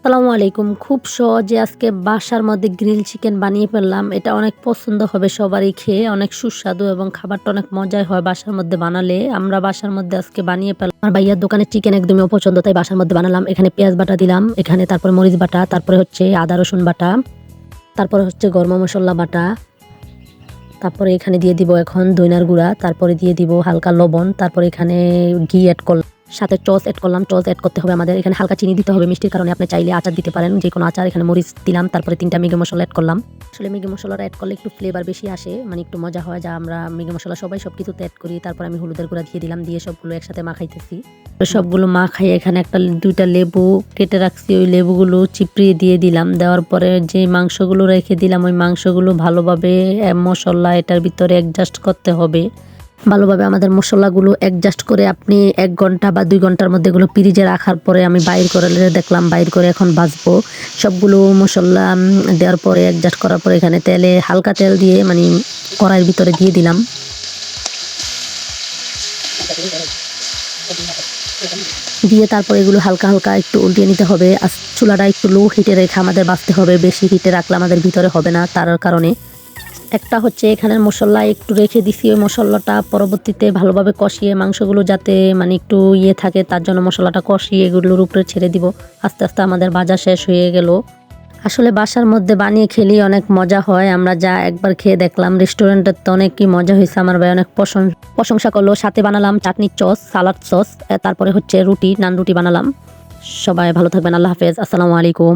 আসসালামু আলাইকুম। খুব সহজে আজকে বাসার মধ্যে গ্রিল চিকেন বানিয়ে ফেললাম। এটা অনেক পছন্দ হবে সবারই খেয়ে, অনেক সুস্বাদু এবং খাবারটা অনেক মজাই হয় বাসার মধ্যে বানালে। আমরা বাসার মধ্যে আজকে বানিয়ে ফেললাম। আমার ভাইয়ার দোকানের চিকেন একদমই অপছন্দ, তাই বাসার মধ্যে বানালাম। এখানে পেঁয়াজ বাটা দিলাম, এখানে তারপরে মরিচ বাটা, তারপরে হচ্ছে আদা রসুন বাটা, তারপরে হচ্ছে গরম মসলা বাটা, তারপরে এখানে দিয়ে দিব এখন ধইনার গুঁড়া, তারপরে দিয়ে দিব হালকা লবণ, তারপরে এখানে ঘি অ্যাড করলাম, সাথে টস অ্যাড করলাম। টস অ্যাড করতে হবে আমাদের, এখানে হালকা চিনি দিতে হবে মিষ্টির কারণে। আপনি চাইলে আচার দিতে পারেন, যে কোনো আচার। এখানে মরিচ দিলাম, তারপরে 3টা ম্যাগি মশলা অ্যাড করলাম। আসলে ম্যাগি মশলাটা অ্যাড করলে একটু ফ্লেভার বেশি আসে, মানে একটু মজা হয়। যা আমরা ম্যাগি মশলা সবাই সব কিছুতে অ্যাড করি। তারপর আমি হলুদের গুঁড়া দিয়ে দিলাম, দিয়ে সবগুলো একসাথে মাখাইতেছি। সবগুলো মাখাই এখানে একটা 2টা লেবু কেটে রাখছি, ওই লেবুগুলো চিপড়িয়ে দিয়ে দিলাম। দেওয়ার পরে যে মাংসগুলো রেখে দিলাম, ওই মাংসগুলো ভালোভাবে মশলা এটার ভিতরে অ্যাডজাস্ট করতে হবে। ভালোভাবে আমাদের মশলাগুলো অ্যাডজাস্ট করে আপনি 1 ঘন্টা বা 2 ঘন্টার মধ্যে এগুলো ফ্রিজে রাখার পরে আমি বাইর করে দেখলাম, বাইর করে এখন ভাজবো। সবগুলো মশলা দেওয়ার পরে অ্যাডজাস্ট করার পরে এখানে হালকা তেল দিয়ে মানে কড়াইয়ের ভিতরে দিয়ে দিলাম। দিয়ে তারপর এগুলো হালকা হালকা একটু উল্টিয়ে নিতে হবে। আর চুলাটা একটু লো হিটে রেখে আমাদের ভাজতে হবে, বেশি হিটে রাখলে আমাদের ভিতরে হবে না। তার কারণে একটা হচ্ছে এখানের মশলা একটু রেখে দিছি, ওই মশলাটা পরবর্তীতে ভালোভাবে কষিয়ে মাংসগুলো যাতে মানে একটু থাকে, তার জন্য মশলাটা কষিয়ে এগুলোর উপরে ছেড়ে দিব। আস্তে আস্তে আমাদের ভাজা শেষ হয়ে গেল। আসলে বাসার মধ্যে বানিয়ে খেলেই অনেক মজা হয়। আমরা যা একবার খেয়ে দেখলাম, রেস্টুরেন্টের তো অনেকই মজা হয়েছে। আমার ভাই অনেক প্রশংসা করলো। সাথে বানালাম চাটনির সস, সালাদ সস, তারপরে হচ্ছে রুটি, নান রুটি বানালাম। সবাই ভালো থাকবেন। আল্লাহ হাফেজ। আসসালামু আলাইকুম।